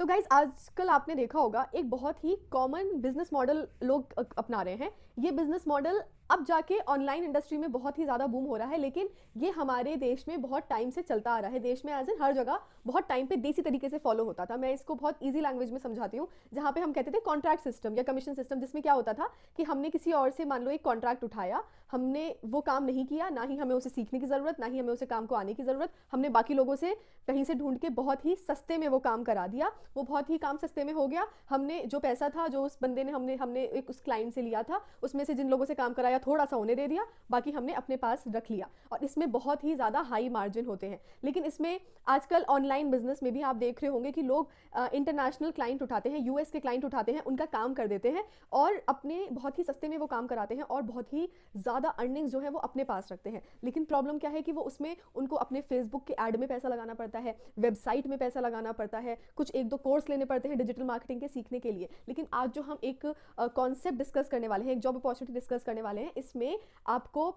तो गाइज आजकल आपने देखा होगा एक बहुत ही कॉमन बिजनेस मॉडल लोग अपना रहे हैं। ये बिजनेस मॉडल अब जाके ऑनलाइन इंडस्ट्री में बहुत ही ज़्यादा बूम हो रहा है, लेकिन ये हमारे देश में बहुत टाइम से चलता आ रहा है। देश में एज इन हर जगह बहुत टाइम पे देसी तरीके से फॉलो होता था। मैं इसको बहुत ईजी लैंग्वेज में समझाती हूँ, जहाँ पे हम कहते थे कॉन्ट्रैक्ट सिस्टम या कमीशन सिस्टम, जिसमें क्या होता था कि हमने किसी और से मान लो एक कॉन्ट्रैक्ट उठाया, हमने वो काम नहीं किया, ना ही हमें उसे सीखने की ज़रूरत, ना ही हमें उसे काम को आने की ज़रूरत, हमने बाकी लोगों से कहीं से ढूंढ के बहुत ही सस्ते में वो काम करा दिया। वो बहुत ही काम सस्ते में हो गया। हमने जो पैसा था जो उस बंदे ने हमने हमने एक उस क्लाइंट से लिया था, उसमें से जिन लोगों से काम कराया थोड़ा सा उन्हें दे दिया, बाकी हमने अपने पास रख लिया। और इसमें बहुत ही ज़्यादा हाई मार्जिन होते हैं। लेकिन इसमें आजकल ऑनलाइन बिजनेस में भी आप देख रहे होंगे कि लोग इंटरनेशनल क्लाइंट उठाते हैं, यूएस के क्लाइंट उठाते हैं, उनका काम कर देते हैं और अपने बहुत ही सस्ते में वो काम कराते हैं और बहुत ही ज़्यादा अर्निंग्स जो है वो अपने पास रखते हैं। लेकिन प्रॉब्लम क्या है कि वो उसमें उनको अपने फेसबुक के ऐड में पैसा लगाना पड़ता है, वेबसाइट में पैसा लगाना पड़ता है, कुछ एक दो कोर्स लेने पड़ते हैं डिजिटल मार्केटिंग के सीखने के लिए। लेकिन आज जो हम एक कॉन्सेप्ट डिस्कस करने वाले हैं, एक जॉब अपॉर्चुनिटी डिस्कस करने वाले हैं, इसमें आपको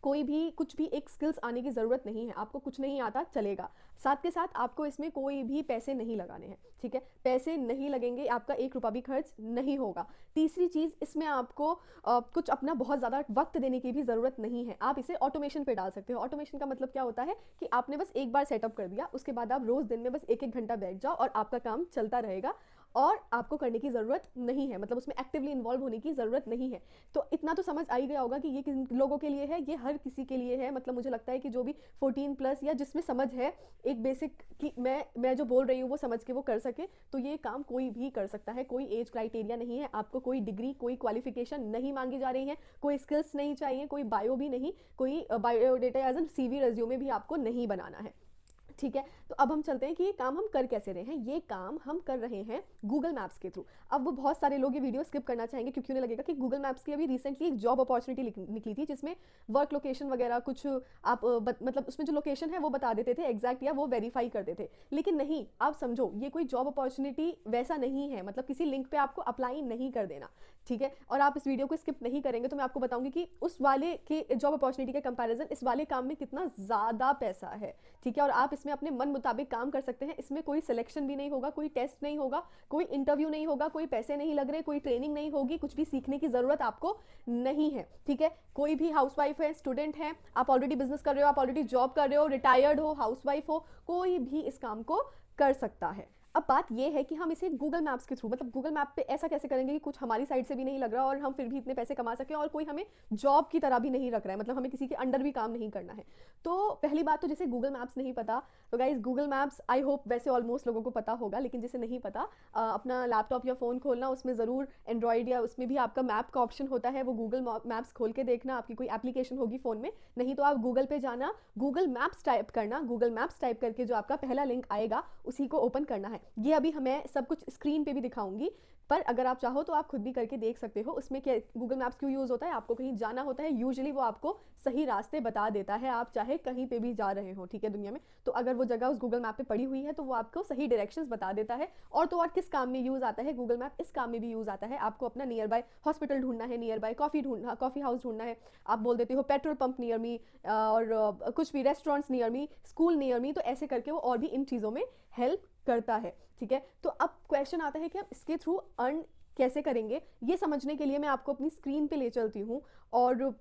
कोई भी कुछ भी एक स्किल्स आने की ज़रूरत नहीं है। आपको कुछ नहीं आता चलेगा, साथ के साथ आपको इसमें कोई भी पैसे नहीं लगाने हैं। ठीक है, पैसे नहीं लगेंगे, आपका एक रुपया भी खर्च नहीं होगा। तीसरी चीज़, इसमें आपको कुछ अपना बहुत ज़्यादा वक्त देने की भी ज़रूरत नहीं है। आप इसे ऑटोमेशन पे डाल सकते हो। ऑटोमेशन का मतलब क्या होता है कि आपने बस एक बार सेटअप कर दिया, उसके बाद आप रोज़ दिन में बस एक एक घंटा बैठ जाओ और आपका काम चलता रहेगा और आपको करने की ज़रूरत नहीं है, मतलब उसमें एक्टिवली इन्वॉल्व होने की ज़रूरत नहीं है। तो इतना तो समझ आ ही गया होगा कि ये किन लोगों के लिए है, ये हर किसी के लिए है। मतलब मुझे लगता है कि जो भी 14+ या जिसमें समझ है, एक बेसिक कि मैं जो बोल रही हूँ वो समझ के वो कर सके, तो ये काम कोई भी कर सकता है। कोई एज क्राइटेरिया नहीं है, आपको कोई डिग्री, कोई क्वालिफिकेशन नहीं मांगी जा रही है, कोई स्किल्स नहीं चाहिए, कोई बायो भी नहीं, कोई biodata as an CV resume भी आपको नहीं बनाना है। ठीक है, तो अब हम चलते हैं कि ये काम हम कर कैसे रहे हैं। ये काम हम कर रहे हैं गूगल मैप्स के थ्रू। अब वो बहुत सारे लोग ये वीडियो स्किप करना चाहेंगे क्योंकि उन्हें लगेगा कि गूगल मैप्स की अभी रिसेंटली एक जॉब अपॉर्चुनिटी निकली थी, जिसमें वर्क लोकेशन वगैरह कुछ आप मतलब उसमें जो लोकेशन है वो बता देते थे एग्जैक्ट, या वो वेरीफाई कर देते थे। लेकिन नहीं, आप समझो ये कोई जॉब अपॉर्चुनिटी वैसा नहीं है। मतलब किसी लिंक पे आपको अप्लाई नहीं कर देना। ठीक है, और आप इस वीडियो को स्किप नहीं करेंगे तो मैं आपको बताऊंगी कि उस वाले के जॉब अपॉर्चुनिटी के कंपैरिजन इस वाले काम में कितना ज़्यादा पैसा है। ठीक है, और आप इसमें अपने मन मुताबिक काम कर सकते हैं। इसमें कोई सिलेक्शन भी नहीं होगा, कोई टेस्ट नहीं होगा, कोई इंटरव्यू नहीं होगा, कोई पैसे नहीं लग रहे, कोई ट्रेनिंग नहीं होगी, कुछ भी सीखने की ज़रूरत आपको नहीं है। ठीक है, कोई भी हाउसवाइफ है, स्टूडेंट है, आप ऑलरेडी बिजनेस कर रहे हो, आप ऑलरेडी जॉब कर रहे हो, रिटायर्ड हो, हाउसवाइफ हो, कोई भी इस काम को कर सकता है। अब बात यह है कि हम इसे गूगल मैप्स के थ्रू, मतलब गूगल मैप पे ऐसा कैसे करेंगे कि कुछ हमारी साइड से भी नहीं लग रहा और हम फिर भी इतने पैसे कमा सकें और कोई हमें जॉब की तरह भी नहीं रख रहा है, मतलब हमें किसी के अंडर भी काम नहीं करना है। तो पहली बात तो जैसे गूगल मैप्स नहीं पता, तो guys Google maps I hope वैसे ऑलमोस्ट लोगों को पता होगा, लेकिन जिसे नहीं पता, अपना लैपटॉप या फ़ोन खोलना, उसमें ज़रूर एंड्रॉइड या उसमें भी आपका मैप का ऑप्शन होता है, वो गूगल मैप्स खोल के देखना। आपकी कोई एप्लीकेशन होगी फ़ोन में, नहीं तो आप गूगल पे जाना, गूगल मैप्स टाइप करना, गूगल मैप्स टाइप करके जो आपका पहला लिंक आएगा उसी को ओपन करना है। ये अभी हमें सब कुछ स्क्रीन पे भी दिखाऊंगी, पर अगर आप चाहो तो आप खुद भी करके देख सकते हो। उसमें क्या गूगल मैप्स क्यों यूज़ होता है, आपको कहीं जाना होता है, यूजुअली वो आपको सही रास्ते बता देता है, आप चाहे कहीं पे भी जा रहे हो। ठीक है, दुनिया में तो अगर वो जगह उस गूगल मैप पे पड़ी हुई है तो वो आपको सही डायरेक्शंस बता देता है। और तो और किस काम में यूज़ आता है गूगल मैप, इस काम में भी यूज़ आता है। आपको अपना नियर बाय हॉस्पिटल ढूंढना है, नियर बाय कॉफ़ी हाउस ढूंढना है, आप बोल देते हो पेट्रोल पंप नियर मी, और कुछ भी restaurants near me, school near me, तो ऐसे करके वो और भी इन चीज़ों में हेल्प करता है। ठीक है, तो अब क्वेश्चन आता है कि हम इसके थ्रू अर्न कैसे करेंगे। ये समझने के लिए मैं आपको अपनी स्क्रीन पे ले चलती हूँ, और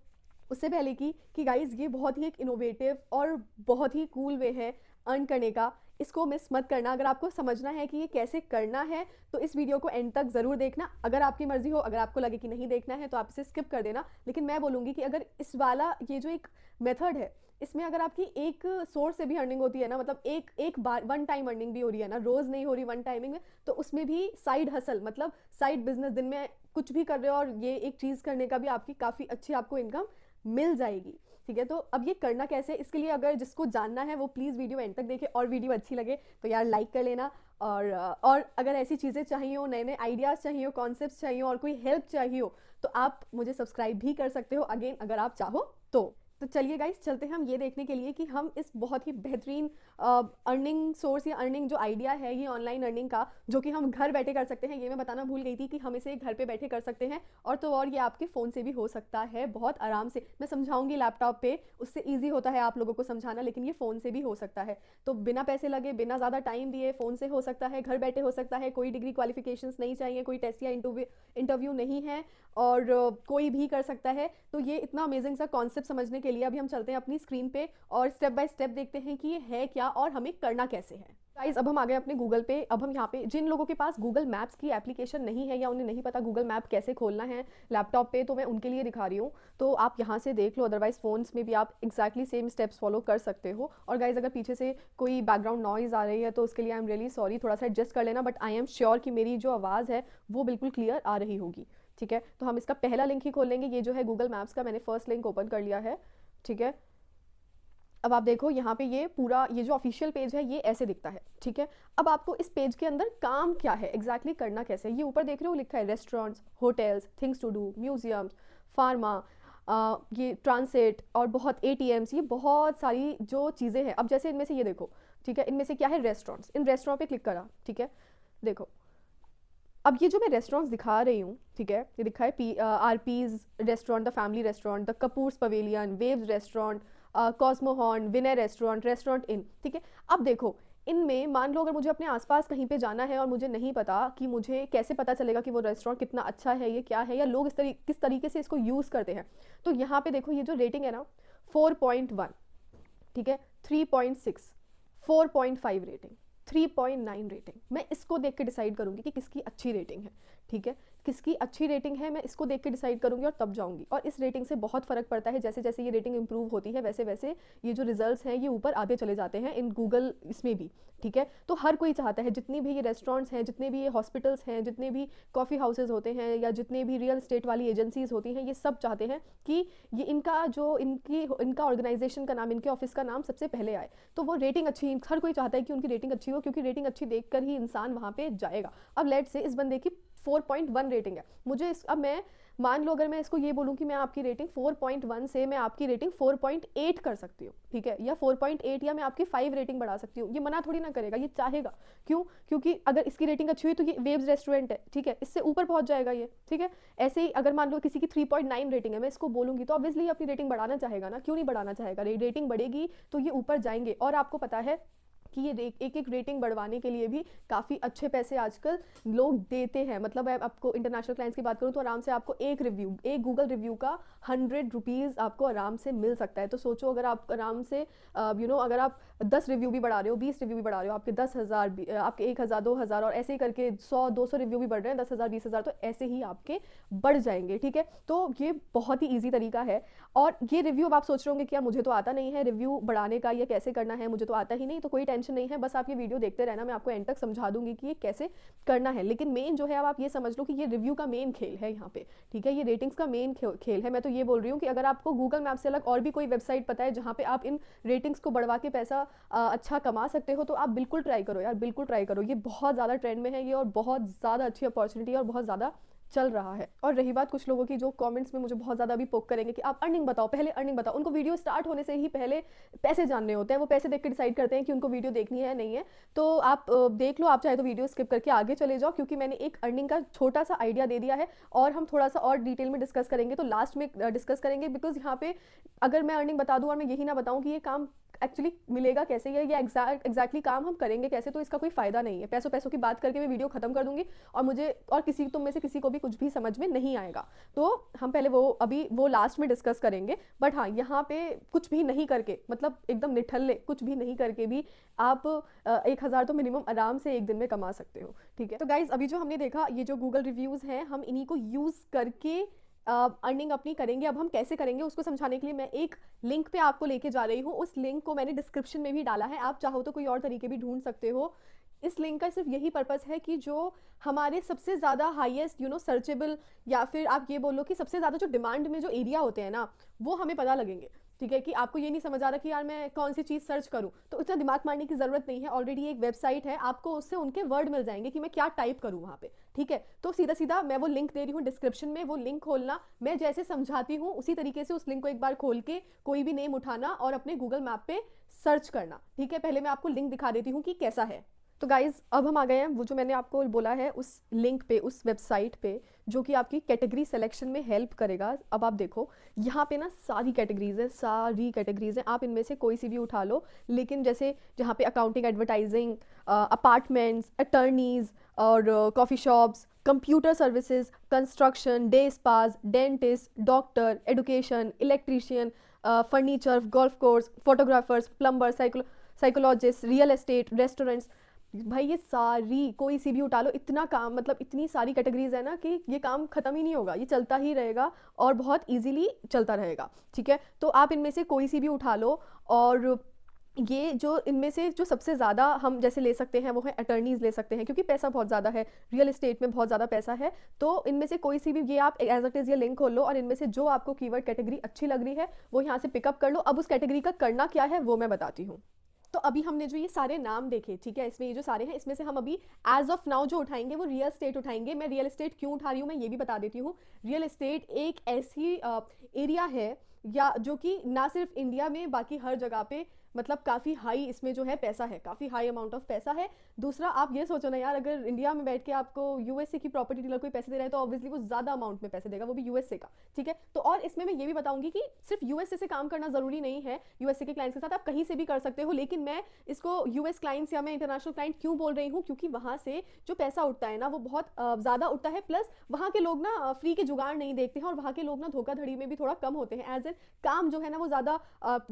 उससे पहले कि गाइज ये बहुत ही एक इनोवेटिव और बहुत ही कूल वे है अर्न करने का। इसको मिस मत करना। अगर आपको समझना है कि ये कैसे करना है तो इस वीडियो को एंड तक ज़रूर देखना। अगर आपकी मर्जी हो, अगर आपको लगे कि नहीं देखना है तो आप इसे स्किप कर देना। लेकिन मैं बोलूँगी कि अगर इस वाला ये जो एक मेथड है, इसमें अगर आपकी एक सोर्स से भी अर्निंग होती है ना, मतलब एक बार वन टाइम अर्निंग भी हो रही है ना, रोज़ नहीं हो रही, वन टाइमिंग में, तो उसमें भी साइड हसल, मतलब साइड बिजनेस, दिन में कुछ भी कर रहे हो और ये एक चीज़ करने का भी आपकी काफ़ी अच्छी आपको इनकम मिल जाएगी। ठीक है, तो अब ये करना कैसे, इसके लिए अगर जिसको जानना है वो प्लीज़ वीडियो एंड तक देखे, और वीडियो अच्छी लगे तो यार लाइक कर लेना। और अगर ऐसी चीज़ें चाहिए हो, नए नए आइडियाज़ चाहिए हो, कॉन्सेप्ट्स चाहिए हो और कोई हेल्प चाहिए हो, तो आप मुझे सब्सक्राइब भी कर सकते हो अगेन, अगर आप चाहो तो। तो चलिए गाइस, चलते हैं हम ये देखने के लिए कि हम इस बहुत ही बेहतरीन अर्निंग सोर्स या अर्निंग जो आइडिया है ये ऑनलाइन अर्निंग का, जो कि हम घर बैठे कर सकते हैं, ये मैं बताना भूल गई थी कि हम इसे घर पे बैठे कर सकते हैं। और ये आपके फ़ोन से भी हो सकता है बहुत आराम से। मैं समझाऊंगी लैपटॉप पे, उससे ईजी होता है आप लोगों को समझाना, लेकिन ये फ़ोन से भी हो सकता है। तो बिना पैसे लगे, बिना ज़्यादा टाइम दिए फ़ोन से हो सकता है, घर बैठे हो सकता है। कोई डिग्री क्वालिफिकेशंस नहीं चाहिए, कोई टेस्ट या इंटरव्यू नहीं है, और कोई भी कर सकता है। तो ये इतना अमेजिंग सा कॉन्सेप्ट समझने के लिए अभी हम चलते हैं अपनी स्क्रीन पे और स्टेप बाय स्टेप देखते हैं कि ये है क्या और हमें करना कैसे है। गाइस, अब हम आ गए अपने गूगल पे। अब हम यहाँ पे, जिन लोगों के पास गूगल मैप्स की एप्लीकेशन नहीं है या उन्हें नहीं पता गूगल मैप कैसे खोलना है लैपटॉप पे, तो मैं उनके लिए दिखा रही हूँ। तो आप यहाँ से देख लो, अदरवाइज फ़ोन्स में भी आप एक्जैक्टली सेम स्टेप्स फॉलो कर सकते हो। और गाइस, अगर पीछे से कोई बैकग्राउंड नॉइज़ आ रही है तो उसके लिए आई एम रियली सॉरी, थोड़ा सा एडजस्ट कर लेना, बट आई एम श्योर कि मेरी जो आवाज़ है वो बिल्कुल क्लियर आ रही होगी। ठीक है, तो हम इसका पहला लिंक ही खोल लेंगे। ये जो है गूगल मैप्स का, मैंने फर्स्ट लिंक ओपन कर लिया है। ठीक है, अब आप देखो यहाँ पे ये पूरा, ये जो ऑफिशियल पेज है ये ऐसे दिखता है। ठीक है, अब आपको इस पेज के अंदर काम क्या है, एग्जैक्टली करना कैसे है, ये ऊपर देख रहे हो लिखा है restaurants, hotels, things to do, museums, pharma, ये ट्रांसिट और बहुत एटीएम्स, ये बहुत सारी जो चीज़ें हैं। अब जैसे इनमें से ये देखो, ठीक है, इनमें से क्या है, रेस्टोरेंट्स। इन रेस्टोरेंट पे क्लिक करा, ठीक है, देखो अब ये जो मैं रेस्टोरेंट्स दिखा रही हूँ, ठीक है, ये दिखा है RP's restaurant, the family restaurant, the Kapoors pavilion, waves restaurant, कॉस्मोहॉर्न, विनय रेस्टोरेंट, रेस्टोरेंट इन। ठीक है, अब देखो इनमें मान लो अगर मुझे अपने आसपास कहीं पे जाना है और मुझे नहीं पता कि मुझे कैसे पता चलेगा कि वो रेस्टोरेंट कितना अच्छा है, ये क्या है, या लोग किस तरीके से इसको यूज़ करते हैं। तो यहाँ पे देखो ये जो रेटिंग है ना, 4.1, ठीक है, 3.6, 4.5 रेटिंग, 3.9 रेटिंग। मैं इसको देख के डिसाइड करूंगी कि किसकी अच्छी रेटिंग है। ठीक है, किसकी अच्छी रेटिंग है मैं इसको देख के डिसाइड करूंगी और तब जाऊंगी। और इस रेटिंग से बहुत फ़र्क पड़ता है, जैसे जैसे ये रेटिंग इंप्रूव होती है वैसे वैसे ये जो रिजल्ट्स हैं ये ऊपर आते चले जाते हैं इन गूगल इसमें भी। ठीक है, तो हर कोई चाहता है, जितनी भी ये रेस्टोरेंट्स हैं, जितने भी ये हॉस्पिटल्स हैं, जितने भी कॉफ़ी हाउसेज होते हैं, या जितने भी रियल एस्टेट वाली एजेंसीज होती हैं, ये सब चाहते हैं कि ये इनका ऑर्गेनाइजेशन का नाम, इनके ऑफिस का नाम सबसे पहले आए। तो वो रेटिंग अच्छी, हर कोई चाहता है कि उनकी रेटिंग अच्छी हो, क्योंकि रेटिंग अच्छी देखकर ही इंसान वहाँ पे जाएगा। अब लेट से इस बंदे की 4.1 रेटिंग है, मुझे अब मैं मान लो अगर मैं इसको ये बोलूँ कि मैं आपकी रेटिंग 4.1 से मैं आपकी रेटिंग 4.8 कर सकती हूँ, ठीक है, या 4.8, या मैं आपकी 5 रेटिंग बढ़ा सकती हूँ, ये मना थोड़ी ना करेगा, ये चाहेगा। क्यों? क्योंकि अगर इसकी रेटिंग अच्छी हुई तो ये वेव्स रेस्टोरेंट है, ठीक है, इससे ऊपर पहुंच जाएगा ये। ठीक है, ऐसे ही अगर मान लो किसी की 3.9 रेटिंग है, मैं इसको बोलूँगी तो ऑब्वियसली अपनी रेटिंग बढ़ाना चाहेगा ना, क्यों नहीं बढ़ाना चाहेगा, रेटिंग बढ़ेगी तो ये ऊपर जाएंगे। और आपको पता है कि ये एक एक रेटिंग बढ़वाने के लिए भी काफ़ी अच्छे पैसे आजकल लोग देते हैं। मतलब मैं आपको इंटरनेशनल क्लाइंट्स की बात करूँ तो आराम से आपको एक गूगल रिव्यू का 100 रुपीज़ आपको आराम से मिल सकता है। तो सोचो अगर आप आराम से अगर आप 10 रिव्यू भी बढ़ा रहे हो, 20 रिव्यू भी बढ़ा रहे हो, आपके 10,000, आपके 1,000, 2,000 और ऐसे ही करके 100-200 रिव्यू भी बढ़ रहे हैं, 10,000, 20,000, तो ऐसे ही आपके बढ़ जाएंगे। ठीक है, तो ये बहुत ही ईजी तरीका है। और ये रिव्यू अब आप सोच रहे होंगे कि यार मुझे तो आता नहीं है रिव्यू बढ़ाने का, या कैसे करना है, मुझे तो आता ही नहीं। तो कोई टेंशन नहीं है, बस आप ये वीडियो देखते रहना, मैं आपको एंड तक समझा दूंगी कि ये कैसे करना है। लेकिन मेन जो है, अब आप ये समझ लो कि ये रिव्यू का मेन खेल है यहाँ पे। ठीक है, ये रेटिंग्स का मेन खेल है। मैं तो ये बोल रही हूँ कि अगर आपको गूगल मैप से अलग और भी कोई वेबसाइट पता है जहाँ पे आप इन रेटिंग्स को बढ़वा के पैसा अच्छा कमा सकते हो, तो आप बिल्कुल ट्राई करो यार, बिल्कुल ट्राई करो। ये बहुत ज़्यादा ट्रेंड में है ये, और बहुत ज़्यादा अच्छी अपॉर्चुनिटी है, और बहुत ज़्यादा चल रहा है। और रही बात कुछ लोगों की जो कमेंट्स में मुझे बहुत ज़्यादा भी पोक करेंगे कि आप अर्निंग बताओ, पहले अर्निंग बताओ। उनको वीडियो स्टार्ट होने से ही पहले पैसे जानने होते हैं, वो पैसे देख के डिसाइड करते हैं कि उनको वीडियो देखनी है नहीं है। तो आप देख लो, आप चाहे तो वीडियो स्किप करके आगे चले जाओ, क्योंकि मैंने एक अर्निंग का छोटा सा आइडिया दे दिया है, और हम थोड़ा सा और डिटेल में डिस्कस करेंगे, तो लास्ट में डिस्कस करेंगे। बिकॉज यहाँ पे अगर मैं अर्निंग बता दूँ और मैं यही ना बताऊँ कि ये काम एक्चुअली मिलेगा कैसे, या ये एग्जैक्टली काम हम करेंगे कैसे, तो इसका कोई फ़ायदा नहीं है। पैसों की बात करके मैं वीडियो ख़त्म कर दूंगी, और तुम में से किसी को भी कुछ भी समझ में नहीं आएगा। तो हम पहले अभी वो लास्ट में डिस्कस करेंगे। बट हाँ, यहाँ पे कुछ भी नहीं करके, मतलब एकदम निठल्ले कुछ भी नहीं करके भी आप 1,000 तो मिनिमम आराम से एक दिन में कमा सकते हो। ठीक है, तो गाइज अभी जो हमने देखा, ये जो गूगल रिव्यूज़ हैं, हम इन्हीं को यूज़ करके अर्निंग अपनी करेंगे। अब हम कैसे करेंगे उसको समझाने के लिए मैं एक लिंक पे आपको लेके जा रही हूँ। उस लिंक को मैंने डिस्क्रिप्शन में भी डाला है, आप चाहो तो कोई और तरीके भी ढूंढ सकते हो। इस लिंक का सिर्फ यही पर्पस है कि जो हमारे सबसे ज़्यादा हाईएस्ट सर्चेबल, या फिर आप ये बोलो कि सबसे ज़्यादा जो डिमांड में जो एरिया होते हैं ना, वो हमें पता लगेंगे। ठीक है, कि आपको ये नहीं समझ आ रहा कि यार मैं कौन सी चीज़ सर्च करूँ, तो इतना दिमाग मारने की ज़रूरत नहीं है। ऑलरेडी एक वेबसाइट है, आपको उससे उनके वर्ड मिल जाएंगे कि मैं क्या टाइप करूँ वहाँ पे। ठीक है, तो सीधा सीधा मैं वो लिंक दे रही हूँ डिस्क्रिप्शन में, वो लिंक खोलना, मैं जैसे समझाती हूँ उसी तरीके से उस लिंक को एक बार खोल के कोई भी नेम उठाना और अपने गूगल मैप पे सर्च करना। ठीक है, पहले मैं आपको लिंक दिखा देती हूँ कि कैसा है। तो गाइज़ अब हम आ गए हैं वो जो मैंने आपको बोला है उस लिंक पे, उस वेबसाइट पे, जो कि आपकी कैटेगरी सिलेक्शन में हेल्प करेगा। अब आप देखो यहाँ पे ना सारी कैटेगरीज हैं, सारी कैटेगरीज हैं, आप इनमें से कोई सी भी उठा लो। लेकिन जैसे जहाँ पे अकाउंटिंग, एडवर्टाइजिंग, अपार्टमेंट्स, अटर्नीज और coffee shops, computer services, construction, day spas, dentist, doctor, education, electrician, furniture, golf course, photographers, plumber, psychologist, real estate, restaurants, भाई ये सारी कोई सी भी उठा लो, इतना काम, मतलब इतनी सारी कैटेगरीज है ना कि ये काम खत्म ही नहीं होगा, ये चलता ही रहेगा और बहुत इजीली चलता रहेगा। ठीक है, तो आप इनमें से कोई सी भी उठा लो। और ये जो इनमें से जो सबसे ज़्यादा हम जैसे ले सकते हैं वो है अटर्नीज़ ले सकते हैं, क्योंकि पैसा बहुत ज़्यादा है, रियल एस्टेट में बहुत ज़्यादा पैसा है। तो इनमें से कोई सी भी ये आप एज इट इज़ ये लिंक खोल लो और इनमें से जो आपको कीवर्ड कैटेगरी अच्छी लग रही है वो यहाँ से पिकअप कर लो। अब उस कैटेगरी का करना क्या है वो मैं बताती हूँ। तो अभी हमने जो ये सारे नाम देखे, ठीक है, इसमें ये जो सारे हैं, इसमें से हम अभी एज ऑफ नाउ जो उठाएंगे वो रियल एस्टेट उठाएंगे। मैं रियल एस्टेट क्यों उठा रही हूँ मैं ये भी बता देती हूँ। रियल एस्टेट एक ऐसी एरिया है या जो कि ना सिर्फ इंडिया में बाकी हर जगह पे मतलब काफ़ी हाई इसमें जो है पैसा है, काफ़ी हाई अमाउंट ऑफ पैसा है। दूसरा आप ये सोचो ना यार, अगर इंडिया में बैठ के आपको यूएसए की प्रॉपर्टी डीलर कोई पैसे दे रहा है तो ऑब्वियसली वो ज़्यादा अमाउंट में पैसे देगा, वो भी यूएसए का। ठीक है, तो और इसमें मैं ये भी बताऊंगी कि सिर्फ यूएसए से काम करना ज़रूरी नहीं है, यूएसए के क्लाइंट्स के साथ आप कहीं से भी कर सकते हो। लेकिन मैं इसको यूएस क्लाइंट्स या मैं इंटरनेशनल क्लाइंट क्यों बोल रही हूँ, क्योंकि वहाँ से जो पैसा उठता है ना वो बहुत ज़्यादा उठता है। प्लस वहाँ के लोग ना फ्री के जुगाड़ नहीं देखते हैं और वहाँ के लोग ना धोखाधड़ी में भी थोड़ा कम होते हैं। एज एन काम जो है ना वो ज़्यादा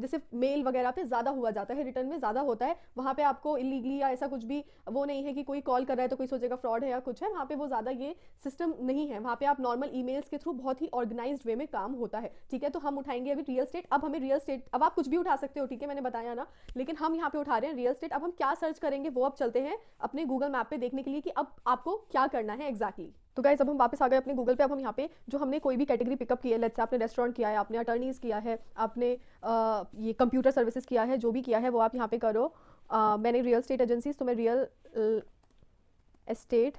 जैसे मेल वगैरह पे ज़्यादा हुआ जाता है, रिटर्न में ज़्यादा होता है। वहाँ पे आपको इलीगली या ऐसा कुछ भी वो नहीं है कि कोई कॉल कर रहा है तो कोई सोचेगा फ्रॉड है या कुछ है, वहाँ पे वो ज़्यादा ये सिस्टम नहीं है। वहाँ पे आप नॉर्मल ईमेल्स के थ्रू बहुत ही ऑर्गेनाइज्ड वे में काम होता है। ठीक है, तो हम उठाएंगे अभी रियल स्टेट। अब हमें रियल स्टेट, अब आप कुछ भी उठा सकते हो, ठीक है, मैंने बताया ना, लेकिन हम यहाँ पे उठा रहे हैं रियल स्टेट। अब हम क्या सर्च करेंगे वो अब चलते हैं अपने गूगल मैप पे देखने के लिए कि अब आपको क्या करना है एग्जैक्टली। तो गाइस अब हम वापस आ गए अपने गूगल पे। अब हम यहाँ पे जो हमने कोई भी कैटेगरी पिकअप की है, लेट्स से आपने रेस्टोरेंट किया है, आपने अटर्नीज किया है, आपने ये कंप्यूटर सर्विसेज किया है, जो भी किया है वो आप यहाँ पे करो। मैंने रियल स्टेट एजेंसीज, तो मैं real estate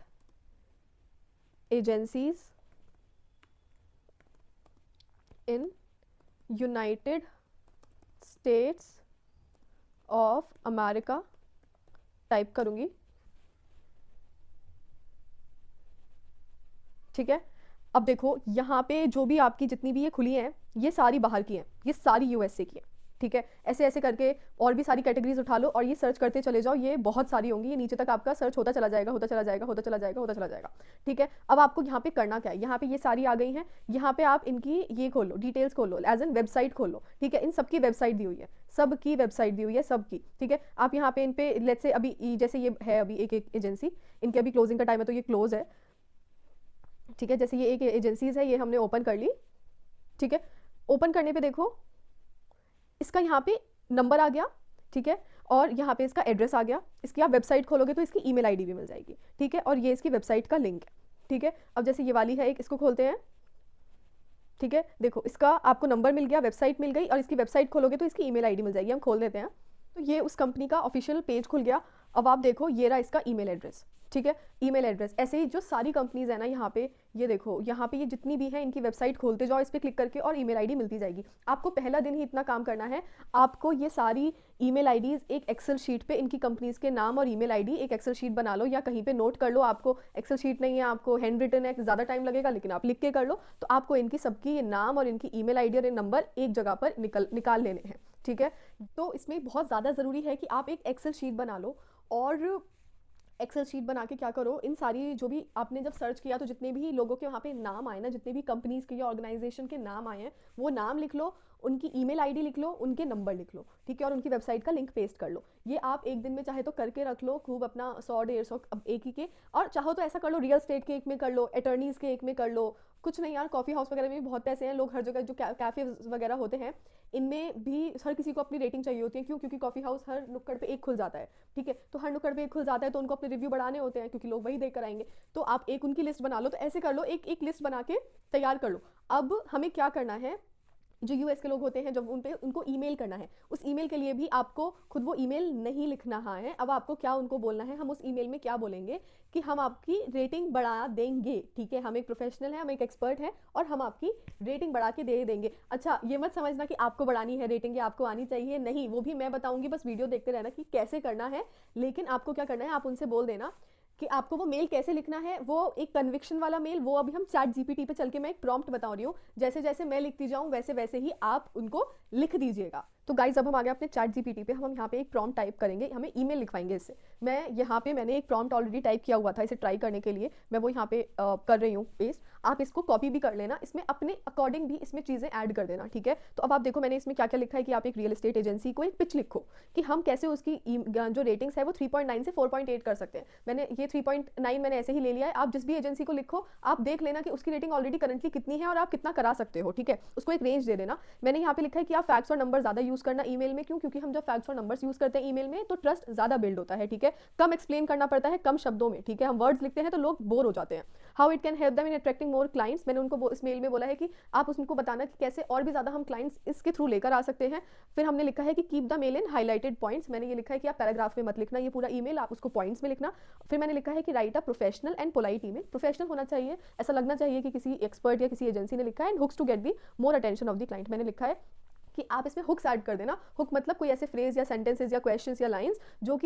agencies in United states of America type करूँगी। ठीक है, अब देखो यहाँ पे जो भी आपकी जितनी भी ये खुली हैं ये सारी बाहर की हैं, ये सारी यूएसए की हैं। ठीक है, ऐसे ऐसे करके और भी सारी कैटेगरीज उठा लो और ये सर्च करते चले जाओ, ये बहुत सारी होंगी, ये नीचे तक आपका सर्च होता चला जाएगा, होता चला जाएगा, होता चला जाएगा, होता चला जाएगा। ठीक है, अब आपको यहाँ पे करना क्या है, यहाँ पे ये सारी आ गई हैं, यहाँ पे आप इनकी ये खोलो, डिटेल्स खोलो, एज एन वेबसाइट खोलो। ठीक है, इन सबकी वेबसाइट दी हुई है, सबकी वेबसाइट दी हुई है, सबकी। ठीक है, आप यहाँ पे इन पे लेट्स से अभी जैसे ये है अभी एक एजेंसी, इनकी अभी क्लोजिंग का टाइम है तो ये क्लोज है। ठीक है, जैसे ये एक एजेंसीज है, ये हमने ओपन कर ली। ठीक है, ओपन करने पे देखो इसका यहाँ पे नंबर आ गया। ठीक है, और यहाँ पे इसका एड्रेस आ गया। इसकी आप वेबसाइट खोलोगे तो इसकी ईमेल आईडी भी मिल जाएगी। ठीक है, और ये इसकी वेबसाइट का लिंक है। ठीक है, अब जैसे ये वाली है एक, इसको खोलते हैं। ठीक है, देखो इसका आपको नंबर मिल गया, वेबसाइट मिल गई, और इसकी वेबसाइट खोलोगे तो इसकी ईमेल आईडी मिल जाएगी। हम खोल देते हैं, तो ये उस कंपनी का ऑफिशियल पेज खुल गया। अब आप देखो ये रहा इसका ईमेल एड्रेस। ठीक है, ईमेल एड्रेस। ऐसे ही जो सारी कंपनीज है ना यहाँ पे, ये देखो यहाँ पे ये जितनी भी है इनकी वेबसाइट खोलते जाओ, इस पर क्लिक करके और ईमेल आईडी मिलती जाएगी। आपको पहला दिन ही इतना काम करना है, आपको ये सारी ईमेल आईडीज एक एक्सेल शीट पे, इनकी कंपनीज के नाम और ईमेल आईडी एक एक्सेल शीट बना लो या कहीं पे नोट कर लो। आपको एक्सेल शीट नहीं है, आपको हैंड रिटन है, ज़्यादा टाइम लगेगा, लेकिन आप लिख के कर लो। तो आपको इनकी सबकी ये नाम और इनकी ईमेल आईडी और नंबर एक जगह पर निकाल लेने हैं। ठीक है, तो इसमें बहुत ज़्यादा ज़रूरी है कि आप एक एक्सेल शीट बना लो। और एक्सेल शीट बना के क्या करो, इन सारी जो भी आपने जब सर्च किया तो जितने भी लोगों के वहाँ पे नाम आए ना, जितने भी कंपनीज के या ऑर्गेनाइजेशन के नाम आए हैं, वो नाम लिख लो, उनकी ईमेल आईडी लिख लो, उनके नंबर लिख लो। ठीक है, और उनकी वेबसाइट का लिंक पेस्ट कर लो। ये आप एक दिन में चाहे तो करके रख लो खूब अपना 100-150 अब एक ही के, और चाहो तो ऐसा कर लो रियल स्टेट के एक में कर लो, अटर्नीज के एक में कर लो। कुछ नहीं यार, कॉफ़ी हाउस वगैरह में भी बहुत पैसे हैं, लोग हर जगह जो कैफ़े वगैरह होते हैं इनमें भी हर किसी को अपनी रेटिंग चाहिए होती है। क्यों? क्योंकि कॉफ़ी हाउस हर नुक्कड़ पे एक खुल जाता है। ठीक है, तो हर नुक्कड़ पे एक खुल जाता है तो उनको अपने रिव्यू बढ़ाने होते हैं, क्योंकि लोग वही देख कर आएंगे। तो आप एक उनकी लिस्ट बना लो। तो ऐसे कर लो, एक एक लिस्ट बना के तैयार कर लो। अब हमें क्या करना है, जो यूएस के लोग होते हैं, जब उनको ईमेल करना है, उस ईमेल के लिए भी आपको खुद वो ईमेल नहीं लिखना है। अब आपको क्या उनको बोलना है, हम उस ईमेल में क्या बोलेंगे कि हम आपकी रेटिंग बढ़ा देंगे, ठीक है, हम एक प्रोफेशनल है, हम एक एक्सपर्ट है और हम आपकी रेटिंग बढ़ा के दे देंगे। अच्छा, ये मत समझना कि आपको बढ़ानी है रेटिंग या आपको आनी चाहिए, नहीं, वो भी मैं बताऊंगी, बस वीडियो देखते रहना कि कैसे करना है। लेकिन आपको क्या करना है, आप उनसे बोल देना कि आपको वो मेल कैसे लिखना है, वो एक कन्विक्शन वाला मेल, वो अभी हम चैट जीपीटी पे चल के मैं एक प्रॉम्प्ट बता रही हूँ, जैसे जैसे मैं लिखती जाऊँ वैसे वैसे ही आप उनको लिख दीजिएगा। तो गाइज अब हम आ गए अपने चैट जीपीटी पे, हम यहाँ पे एक प्रॉम्प्ट टाइप करेंगे, हमें ईमेल लिखवाएंगे इससे। मैंने एक प्रॉम्प्ट ऑलरेडी टाइप किया हुआ था इसे ट्राई करने के लिए, मैं वो यहाँ पे कर रही हूँ पेस्ट। आप इसको कॉपी भी कर लेना, इसमें अपने अकॉर्डिंग भी इसमें चीज़ें ऐड कर देना, ठीक है। तो अब आप देखो मैंने इसमें क्या क्या लिखा है कि आप एक रियल एस्टेट एजेंसी को एक पिच लिखो कि हम कैसे उसकी जो रेटिंग्स है वो 3.9 से 4.8 कर सकते हैं। मैंने ये 3.9 मैंने ऐसे ही ले लिया है, आप जिस भी एजेंसी को लिखो आप देख लेना कि उसकी रेटिंग ऑलरेडी करंटली कितनी है और आप कितना करा सकते हो, ठीक है, उसको एक रेंज दे देना। मैंने यहाँ पे लिखा है कि आप फैक्ट्स और नंबर ज़्यादा यूज़ करना ईमेल में, क्यों, क्योंकि हम जब फैक्ट्स और नंबर्स यूज़ करते हैं ईमेल में तो ट्रस्ट ज़्यादा बिल्ड होता है, ठीक है, कम एक्सप्लेन करना पड़ता है कम शब्दों में, ठीक है, हम वर्ड्स लिखते हैं तो लोग बोर हो जाते हैं। How it can help them in attracting more clients, मैंने उनको इस मेल में बोला है कि आप उनको बताना कि कैसे और भी ज़्यादा हम क्लाइंट्स इसके थ्रू लेकर आ सकते हैं। फिर हमने लिखा है कि keep the mail in highlighted points, मैंने ये लिखा है कि आप पैराग्राफ में मत लिखना ये पूरा ईमेल, आप उसको पॉइंट्स में लिखना। फिर मैंने लिखा है कि right a professional and polite email, professional होना चाहिए, ऐसा लगना चाहिए कि किसी एक्सपर्ट या किसी एजेंसी ने लिखा है, and hooks to get the more attention of the client, मैंने लिखा है कि आप इसमें हुक्स ऐड कर देना। हुक मतलब कोई ऐसे फ्रेज या सेंटेंसेस या क्वेश्चंस या लाइंस जो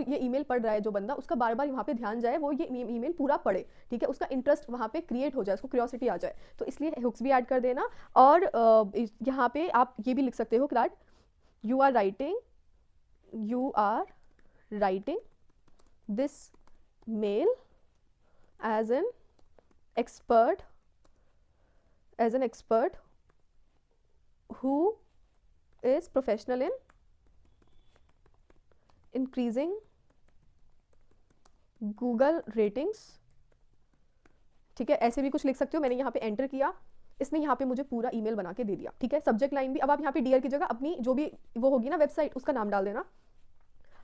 ये ईमेल पढ़ रहा है जो बंदा, उसका बार बार वहाँ पे ध्यान जाए, वो ये ईमेल पूरा पढ़े, ठीक है, उसका इंटरेस्ट वहाँ पे क्रिएट हो जाए, उसको क्यूरियोसिटी आ जाए, तो इसलिए हुक्स भी ऐड कर देना। और यहाँ पे आप ये भी लिख सकते हो that you are writing this mail as an expert who is professional in increasing Google ratings, ठीक है, ऐसे भी कुछ लिख सकते हो। मैंने यहाँ पे एंटर किया, इसने यहाँ पे मुझे पूरा ईमेल बना के दे दिया, ठीक है, सब्जेक्ट लाइन भी, अब आप यहाँ पे डियर की जगह अपनी जो भी वो होगी ना वेबसाइट उसका नाम डाल देना।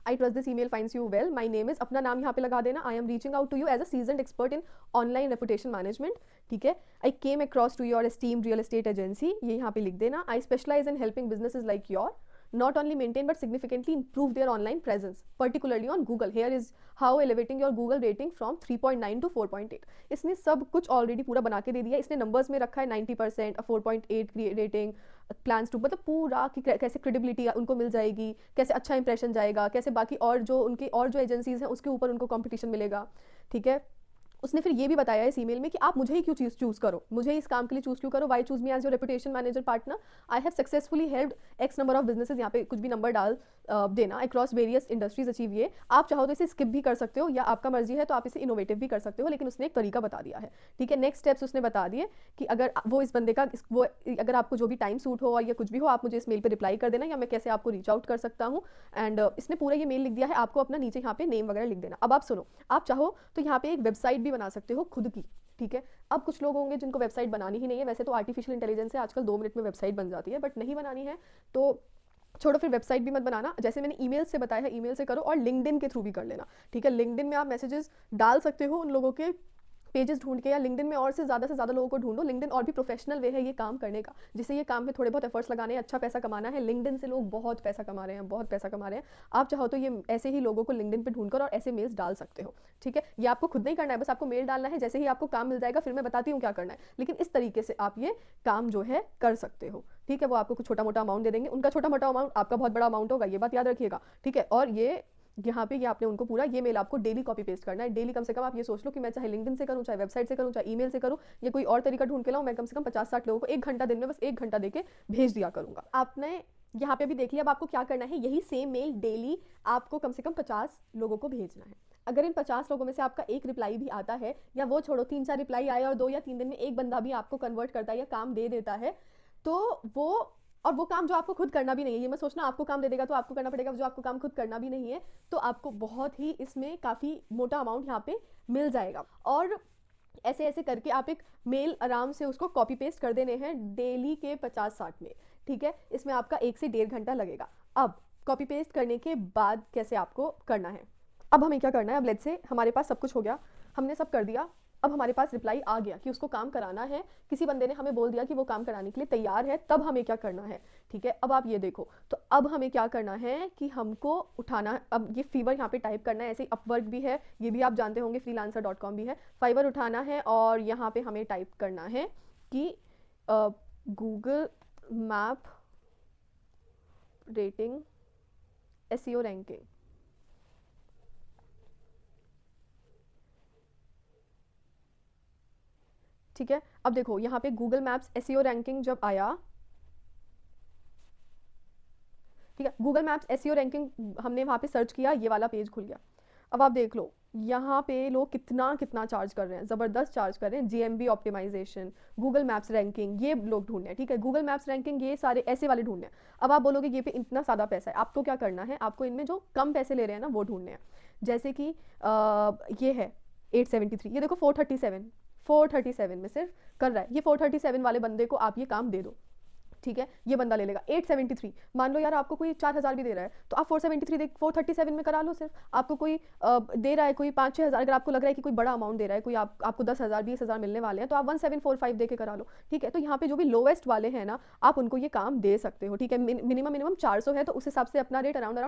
I trust this email finds you well, my name is, अपना नाम यहाँ पे लगा देना। I am reaching out to you as a seasoned expert in online reputation management, ठीक है। I came across to your esteemed real estate agency, ये यहाँ पे लिख देना। I specialize in helping businesses like your not only maintain but significantly improve their online presence, particularly on Google. Here is how elevating your Google rating from 3.9 to 4.8. इसने सब कुछ already पूरा बना के दे दिया, इसने नंबर्स में रखा है 90%, 4.8 रेटिंग, प्लान्स टू, मतलब पूरा कि कैसे क्रेडिबिलिटी उनको मिल जाएगी, कैसे अच्छा इंप्रेशन जाएगा, कैसे बाकी और जो एजेंसीज हैं उसके ऊपर उनको कंपटीशन मिलेगा, ठीक है। उसने फिर ये भी बताया इस ईमेल में कि आप मुझे ही क्यों चूज़ करो, मुझे इस काम के लिए चूज़ क्यों करो, why choose me as your reputation manager partner, I have successfully helped X number of businesses, यहाँ पे कुछ भी नंबर डाल देना, अक्रॉस वेरियस इंडस्ट्रीज अचीव ये। आप चाहो तो इसे स्किप भी कर सकते हो या आपका मर्जी है तो आप इसे इनोवेटिव भी कर सकते हो, लेकिन उसने एक तरीका बता दिया है, ठीक है। नेक्स्ट स्टेप्स उसने बता दिए कि अगर वो इस बंदे का वो अगर आपको जो भी टाइम सूट हो और या कुछ भी हो, आप मुझे इस मेल पर रिप्लाई कर देना या मैं कैसे आपको रीच आउट कर सकता हूँ। एंड इसने पूरा ये मेल लिख दिया है, आपको अपना नीचे यहाँ पे नेम वगैरह लिख देना। अब आप सुनो, आप चाहो तो यहाँ पे एक वेबसाइट भी बना सकते हो खुद की, ठीक है। अब कुछ लोग होंगे जिनको वेबसाइट बनानी ही नहीं है, वैसे तो आर्टिफिशियल इंटेलिजेंस से आजकल 2 मिनट में वेबसाइट बन जाती है, बट नहीं बनानी है तो छोड़ो, फिर वेबसाइट भी मत बनाना, जैसे मैंने ईमेल से बताया है ईमेल से करो, और लिंक्डइन के थ्रू भी कर लेना, ठीक है। लिंक्डइन में आप मैसेजेस डाल सकते हो उन लोगों के पेजेस ढूंढ के, या लिंक्डइन में और से ज़्यादा लोगों को ढूंढो। लिंक्डइन और भी प्रोफेशनल वे है ये काम करने का, जिससे ये काम में थोड़े बहुत एफर्ट्स लगाने हैं, अच्छा पैसा कमाना है। लिंक्डइन से लोग बहुत पैसा कमा रहे हैं, बहुत पैसा कमा रहे हैं। आप चाहो तो ये ऐसे ही लोगों को लिंक्डइन पे ढूंढकर और ऐसे मेल्स डाल सकते हो, ठीक है। ये आपको खुद नहीं करना है, बस आपको मेल डालना है, जैसे ही आपको काम मिल जाएगा फिर मैं बताती हूँ क्या करना है, लेकिन इस तरीके से आप ये काम जो है कर सकते हो, ठीक है। वो आपको कुछ छोटा मोटा अमाउंट दे देंगे, उनका छोटा मोटा अमाउंट आपका बहुत बड़ा अमाउंट होगा, ये बात याद रखिएगा, ठीक है। और ये यहाँ पे ये आपने उनको पूरा ये मेल आपको डेली कॉपी पेस्ट करना है, डेली कम से कम आप ये सोच लो कि मैं चाहे लिंक्डइन से करूँ, चाहे वेबसाइट से करूँ, चाहे ईमेल से करूँ, या कोई और तरीका ढूंढ के लाऊं, मैं कम से कम 50-60 लोगों को 1 घंटा दिन में बस 1 घंटा देके भेज दिया करूँगा। आपने यहाँ पे भी देख लिया, अब आपको क्या करना है, यही सेम मेल डेली आपको कम से कम 50 लोगों को भेजना है। अगर इन 50 लोगों में से आपका एक रिप्लाई भी आता है, या वो छोड़ो 3-4 रिप्लाई आए और 2 या 3 दिन में एक बंदा भी आपको कन्वर्ट करता है या काम दे देता है, तो वो काम जो आपको खुद करना भी नहीं है, ये मत सोचना आपको काम दे देगा तो आपको करना पड़ेगा, जो आपको काम खुद करना भी नहीं है, तो आपको बहुत ही इसमें काफ़ी मोटा अमाउंट यहाँ पे मिल जाएगा। और ऐसे ऐसे करके आप एक मेल आराम से उसको कॉपी पेस्ट कर देने हैं डेली के 50-60 में, ठीक है। इसमें आपका 1 से 1.5 घंटा लगेगा। अब कॉपी पेस्ट करने के बाद कैसे आपको करना है, अब हमें क्या करना है, अब लेट्स से हमारे पास सब कुछ हो गया, हमने सब कर दिया, अब हमारे पास रिप्लाई आ गया कि उसको काम कराना है, किसी बंदे ने हमें बोल दिया कि वो काम कराने के लिए तैयार है, तब हमें क्या करना है। ठीक है, अब आप ये देखो, तो अब हमें क्या करना है कि हमको उठाना, अब ये फीवर यहाँ पे टाइप करना है, ऐसे ही अपवर्क भी है, ये भी आप जानते होंगे, freelancer.com भी है, फाइवर उठाना है और यहाँ पे हमें टाइप करना है कि Google map rating SEO ranking. ठीक है, अब देखो यहाँ पे गूगल मैप्स एसईओ रैंकिंग जब आया, ठीक है, गूगल मैप्स एसईओ रैंकिंग हमने वहाँ पे सर्च किया, ये वाला पेज खुल गया। अब आप देख लो यहाँ पे लोग कितना कितना चार्ज कर रहे हैं, ज़बरदस्त चार्ज कर रहे हैं। GMB optimisation, Google maps ranking, ये लोग ढूंढ रहे हैं। ठीक है, गूगल मैप्स रैंकिंग ये सारे ऐसे वाले ढूंढ रहे हैं। अब आप बोलोगे ये पे इतना ज़्यादा पैसा है, आपको क्या करना है, आपको इनमें जो कम पैसे ले रहे हैं ना वो ढूंढने हैं। जैसे कि ये है 873, ये देखो 437 में सिर्फ कर रहा है, ये 437 वाले बंदे को आप ये काम दे दो। ठीक है, ये बंदा ले लेगा 873। मान लो यार आपको कोई 4000 भी दे रहा है, तो आप 437 में करा लो सिर्फ। आपको कोई दे रहा है कोई 5-6 हज़ार, अगर आपको लग रहा है कि कोई बड़ा अमाउंट दे रहा है, कोई आपको 10,000 20,000 मिलने वाले हैं, तो आप 1745 दे के करा लो। ठीक है, तो यहाँ पे जो भी लोवेस्ट वाले हैं ना, आप उनको ये काम दे सकते हो। ठीक है, मिनिमम 400 है, तो उस हिसाब से अपना रेट अराउंड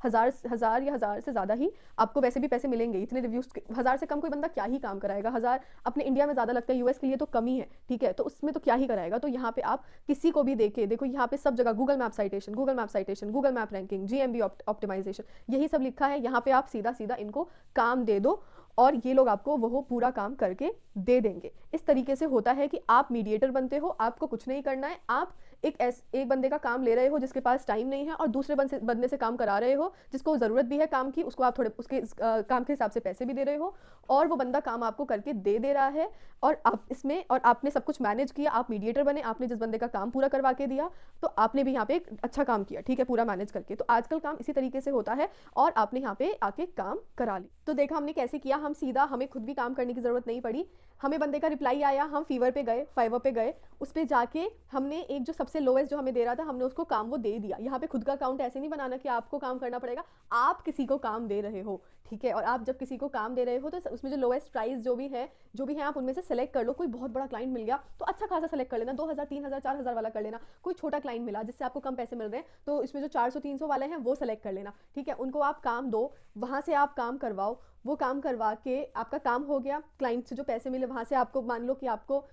हज़ार या हज़ार से ज़्यादा ही आपको वैसे भी पैसे मिलेंगे। इतने रिव्यूज, 1000 से कम कोई बंदा क्या ही काम कराएगा, 1000 अपने इंडिया में ज़्यादा लगता है, यूएस के लिए तो कम ही है। ठीक है, तो उसमें तो क्या ही कराएगा। तो यहाँ पे आप किसी को भी देखे, देखो यहाँ पे सब जगह Google map citation, Google map ranking, GMB optimisation, यही सब लिखा है। यहाँ पे आप सीधा सीधा इनको काम दे दो और ये लोग आपको वो पूरा काम करके दे देंगे। इस तरीके से होता है कि आप मीडिएटर बनते हो, आपको कुछ नहीं करना है, आप एक बंदे का काम ले रहे हो जिसके पास टाइम नहीं है, और दूसरे बंदे से काम करा रहे हो जिसको ज़रूरत भी है काम की, उसको आप थोड़े उसके काम के हिसाब से पैसे भी दे रहे हो, और वो बंदा काम आपको करके दे रहा है। और आप इसमें, और आपने सब कुछ मैनेज किया, आप मीडिएटर बने, आपने जिस बंदे का काम पूरा करवा के दिया, तो आपने भी यहाँ पे एक अच्छा काम किया। ठीक है, पूरा मैनेज करके। तो आजकल काम इसी तरीके से होता है, और आपने यहाँ पे आके काम करा ली। तो देखा हमने कैसे किया, हम सीधा, हमें खुद भी काम करने की ज़रूरत नहीं पड़ी, हमें बंदे का रिप्लाई आया, हम फाइवर पे गए, उस पर जाके हमने एक जो सबसे लोएस्ट जो हमें दे रहा था, हमने उसको काम वो दे दिया। यहाँ पे खुद का अकाउंट ऐसे नहीं बनाना कि आपको काम करना पड़ेगा, आप किसी को काम दे रहे हो। ठीक है, और आप जब किसी को काम दे रहे हो तो उसमें जो लोएस्ट प्राइस जो भी है आप उनमें से सेलेक्ट कर लो। कोई बहुत बड़ा क्लाइंट मिल गया तो अच्छा खासा सेलेक्ट कर लेना, 2000 3000 4000 वाला कर लेना। कोई छोटा क्लाइंट मिला जिससे आपको कम पैसे मिल रहे हैं, तो इसमें जो 400 300 वाले हैं वो सेलेक्ट कर लेना। ठीक है, उनको आप काम दो, वहाँ से आप काम करवाओ, वो काम करवा के आपका काम हो गया, क्लाइंट से जो पैसे मिले वहाँ से आपको, मान लो कि आपको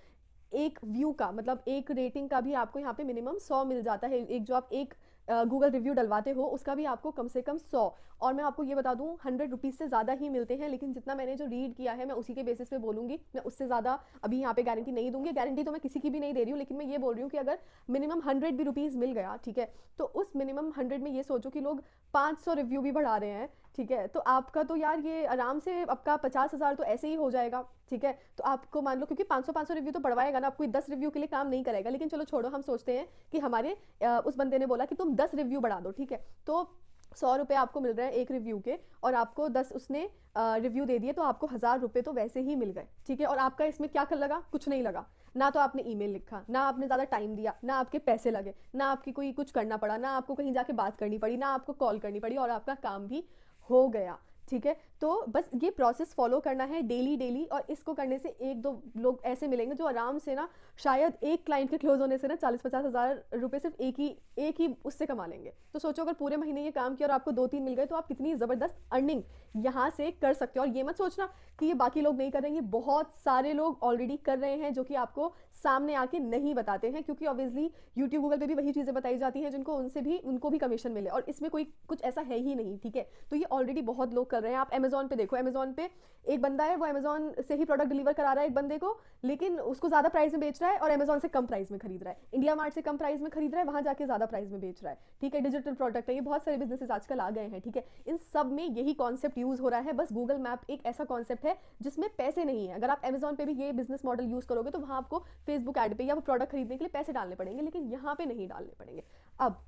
एक व्यू का, मतलब एक रेटिंग का भी आपको यहाँ पे मिनिमम 100 मिल जाता है। एक जो आप एक गूगल रिव्यू डलवाते हो उसका भी आपको कम से कम 100, और मैं आपको ये बता दूं 100 रुपीज़ से ज़्यादा ही मिलते हैं, लेकिन जितना मैंने जो रीड किया है मैं उसी के बेसिस पे बोलूँगी, मैं उससे ज़्यादा अभी यहाँ पे गारंटी नहीं दूंगी। गारंटी तो मैं किसी की भी नहीं दे रही हूँ, लेकिन मैं ये बोल रही हूँ कि अगर मिनिमम 100 भी रुपीज़ मिल गया, ठीक है, तो उस मिनिमम 100 में ये सोचो कि लोग 500 रिव्यू भी बढ़ा रहे हैं। ठीक है, तो आपका तो यार ये आराम से आपका 50,000 तो ऐसे ही हो जाएगा। ठीक है, तो आपको मान लो, क्योंकि 500 रिव्यू तो बढ़वाएगा ना, आपको 10 रिव्यू के लिए काम नहीं करेगा, लेकिन चलो छोड़ो, हम सोचते हैं कि हमारे उस बंदे ने बोला कि तुम 10 रिव्यू बढ़ा दो। ठीक है, तो 100 रुपये आपको मिल रहे हैं एक रिव्यू के, और आपको 10 उसने रिव्यू दे दिए, तो आपको 1000 रुपये तो वैसे ही मिल गए। ठीक है, और आपका इसमें क्या कर लगा, कुछ नहीं लगा, ना तो आपने ईमेल लिखा, ना आपने ज़्यादा टाइम दिया, ना आपके पैसे लगे, ना आपकी कोई कुछ करना पड़ा, ना आपको कहीं जाके बात करनी पड़ी, ना आपको कॉल करनी पड़ी, और आपका काम भी हो गया। ठीक है, तो बस ये प्रोसेस फॉलो करना है डेली, और इसको करने से एक दो लोग ऐसे मिलेंगे जो आराम से ना, शायद एक क्लाइंट के क्लोज होने से ना 40-50 हज़ार रुपये सिर्फ एक ही उससे कमा लेंगे। तो सोचो अगर पूरे महीने ये काम किया और आपको 2-3 मिल गए, तो आप कितनी ज़बरदस्त अर्निंग यहाँ से कर सकते हो। और ये मत सोचना कि ये बाकी लोग नहीं कर रहे हैं, ये बहुत सारे लोग ऑलरेडी कर रहे हैं, जो कि आपको सामने आके नहीं बताते हैं, क्योंकि ऑब्वियसली यूट्यूब गूगल पे भी वही चीज़ें बताई जाती हैं जिनको उनको भी कमीशन मिले, और इसमें कोई कुछ ऐसा है ही नहीं। ठीक है, तो ये ऑलरेडी बहुत लोग कर रहे हैं। आप अमेजोन पे देखो, अमेजोन पे एक बंदा है, वो अमेजोन से ही प्रोडक्ट डिलीवर करा रहा है एक बंदे को, लेकिन उसको ज़्यादा प्राइस में बेच रहा है, और अमेजोन से कम प्राइस में खरीद रहा है, इंडिया मार्ट से कम प्राइस में खरीद रहा है, वहाँ जाके ज़्यादा प्राइस में बेच रहा है। ठीक है, डिजिटल प्रोडक्ट है, ये बहुत सारे बिजनेसेस आजकल आ गए हैं। ठीक है, इन सब में यही कॉन्सेप्ट यूज़ हो रहा है, बस गूगल मैप एक ऐसा कॉन्सेप्ट है जिसमें पैसे नहीं है। अगर आप अमेजोन पे भी ये बिजनेस मॉडल यूज़ करोगे, तो वहाँ आपको फेसबुक ऐड पे या वो प्रोडक्ट खरीदने के लिए पैसे डालने पड़ेंगे, लेकिन यहाँ पे नहीं डालने पड़ेंगे। अब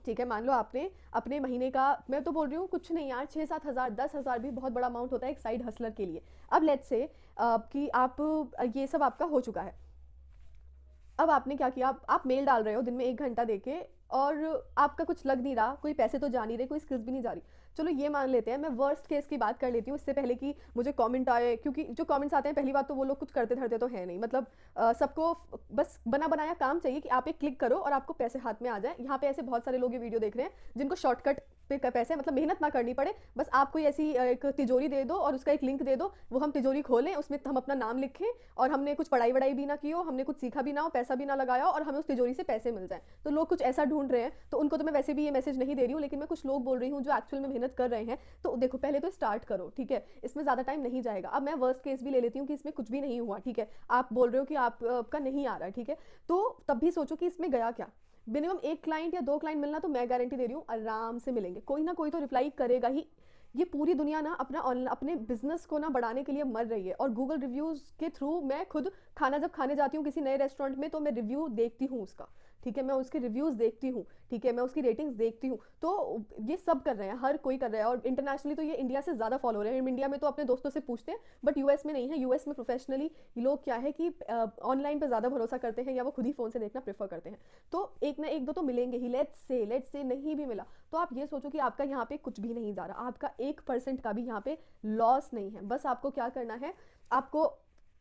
ठीक है, मान लो आपने अपने महीने का, मैं तो बोल रही हूँ कुछ नहीं यार, 6-7 हज़ार 10 हज़ार भी बहुत बड़ा अमाउंट होता है एक साइड हसलर के लिए। अब लेट्स से कि आप ये सब आपका हो चुका है, अब आपने क्या किया, आप मेल डाल रहे हो दिन में 1 घंटा देके, और आपका कुछ लग नहीं रहा, कोई पैसे तो जा नहीं रहे, कोई स्किल्स भी नहीं जा रही, चलो ये मान लेते हैं, मैं वर्स्ट केस की बात कर लेती हूँ इससे पहले कि मुझे कमेंट आए, क्योंकि जो कमेंट्स आते हैं पहली बात तो वो लोग कुछ करते धरते तो है नहीं, मतलब सबको बस बना बनाया काम चाहिए कि आप एक क्लिक करो और आपको पैसे हाथ में आ जाए। यहाँ पे ऐसे बहुत सारे लोग ये वीडियो देख रहे हैं जिनको शॉर्टकट पे पैसे, मतलब मेहनत ना करनी पड़े, बस आप कोई ऐसी एक तिजोरी दे दो और उसका एक लिंक दे दो, वो हम तिजोरी खोलें, उसमें हम अपना नाम लिखें और हमने कुछ पढ़ाई वढ़ाई भी ना की हो, हमने कुछ सीखा भी ना हो, पैसा भी ना लगाया हो और हमें उस तिजोरी से पैसे मिल जाए। तो लोग कुछ ऐसा ढूंढ रहे हैं, तो उनको तो मैं वैसे भी ये मैसेज नहीं दे रही हूँ, लेकिन मैं कुछ लोग बोल रही हूँ जो एक्चुअल में मेहनत कर रहे हैं। तो देखो पहले तो स्टार्ट करो, ठीक है, इसमें ज़्यादा टाइम नहीं जाएगा। अब मैं वर्स्ट केस भी ले लेती हूँ कि इसमें कुछ भी नहीं हुआ, ठीक है, आप बोल रहे हो कि आपका नहीं आ रहा है, ठीक है, तो तब भी सोचो कि इसमें गया क्या। मिनिमम एक क्लाइंट या दो क्लाइंट मिलना तो मैं गारंटी दे रही हूँ आराम से मिलेंगे, कोई ना कोई तो रिप्लाई करेगा ही। ये पूरी दुनिया ना अपने बिजनेस को ना बढ़ाने के लिए मर रही है, और गूगल रिव्यूज़ के थ्रू मैं खुद खाना जब खाने जाती हूँ किसी नए रेस्टोरेंट में तो मैं रिव्यू देखती हूँ उसका, ठीक है, मैं उसके रिव्यूज़ देखती हूँ, ठीक है, मैं उसकी रेटिंग्स देखती हूँ। तो ये सब कर रहे हैं, हर कोई कर रहा है, और इंटरनेशनली तो ये इंडिया से ज़्यादा फॉलो हो रहे हैं। इंडिया में तो अपने दोस्तों से पूछते हैं, बट यूएस में नहीं है। यूएस में प्रोफेशनली लोग क्या है कि ऑनलाइन पे ज़्यादा भरोसा करते हैं या वो खुद ही फ़ोन से देखना प्रेफर करते हैं। तो एक ना एक दो तो मिलेंगे ही, लेट्स से नहीं भी मिला तो आप ये सोचो कि आपका यहाँ पे कुछ भी नहीं जा रहा, आपका 1% का भी यहाँ पे लॉस नहीं है। बस आपको क्या करना है, आपको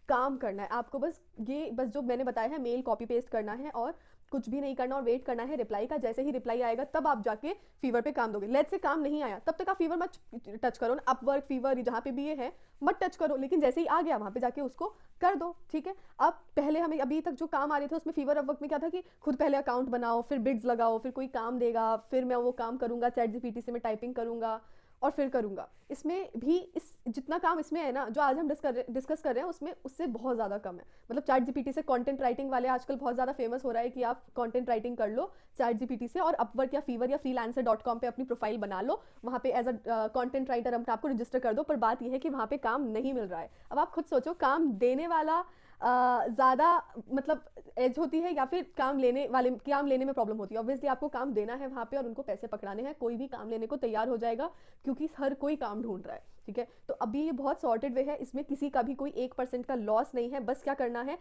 काम करना है, आपको बस जो मैंने बताया है मेल कॉपी पेस्ट करना है और कुछ भी नहीं करना, और वेट करना है रिप्लाई का। जैसे ही रिप्लाई आएगा तब आप जाके फीवर पे काम दोगे। लेट्स से काम नहीं आया तब तक आप फीवर मत टच करो ना, अपवर्क फीवर जहाँ पे भी ये है मत टच करो, लेकिन जैसे ही आ गया वहाँ पे जाके उसको कर दो, ठीक है। अब पहले हमें अभी तक जो काम आ रहे थे उसमें फीवर अपवर्क में क्या था कि खुद पहले अकाउंट बनाओ, फिर बिड्स लगाओ, फिर कोई काम देगा, फिर मैं वो काम करूँगा, चैट जीपीटी से मैं टाइपिंग करूँगा और फिर करूँगा। इसमें भी इस जितना काम इसमें है ना जो आज हम डिस्कस कर रहे हैं उसमें उससे बहुत ज़्यादा कम है। मतलब चैट जीपीटी से कंटेंट राइटिंग वाले आजकल बहुत ज़्यादा फेमस हो रहा है कि आप कंटेंट राइटिंग कर लो चैट जीपीटी से, और अपवर्क या फीवर या freelancer.com पे अपनी प्रोफाइल बना लो, वहाँ पे एज अ कंटेंट राइटर अपने आपको रजिस्टर कर दो। पर बात यह है कि वहाँ पे काम नहीं मिल रहा है। अब आप खुद सोचो, काम देने वाला ज़्यादा मतलब एज होती है या फिर काम लेने में प्रॉब्लम होती है। ऑब्वियसली आपको काम देना है वहाँ पे और उनको पैसे पकड़ाने हैं, कोई भी काम लेने को तैयार हो जाएगा क्योंकि हर कोई काम ढूंढ रहा है, ठीक है। तो अभी ये बहुत सॉर्टेड वे है, इसमें किसी का भी कोई 1% का लॉस नहीं है। बस क्या करना है,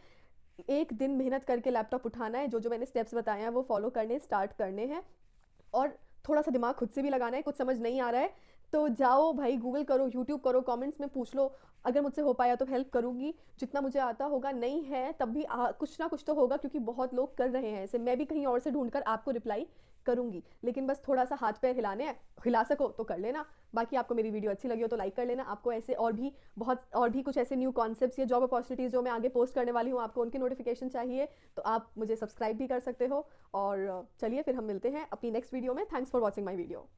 एक दिन मेहनत करके लैपटॉप उठाना है, जो मैंने स्टेप्स बताए हैं वो फॉलो करने स्टार्ट करने हैं, और थोड़ा सा दिमाग खुद से भी लगाना है। कुछ समझ नहीं आ रहा है तो जाओ भाई, गूगल करो, यूट्यूब करो, कमेंट्स में पूछ लो, अगर मुझसे हो पाया तो हेल्प करूँगी जितना मुझे आता होगा। नहीं है तब भी कुछ ना कुछ तो होगा, क्योंकि बहुत लोग कर रहे हैं ऐसे। मैं भी कहीं और से ढूंढकर आपको रिप्लाई करूँगी, लेकिन बस थोड़ा सा हाथ पैर हिलाने हैं, हिला सको तो कर लेना। बाकी आपको मेरी वीडियो अच्छी लगी हो तो लाइक कर लेना। आपको ऐसे और भी कुछ ऐसे न्यू कॉन्सेप्ट्स या जॉब अपॉर्चुनिटीज़ जो मैं आगे पोस्ट करने वाली हूँ, आपको उनके नोटिफिकेशन चाहिए तो आप मुझे सब्सक्राइब भी कर सकते हो। और चलिए फिर हम मिलते हैं अपनी नेक्स्ट वीडियो में। Thanks for watching my video.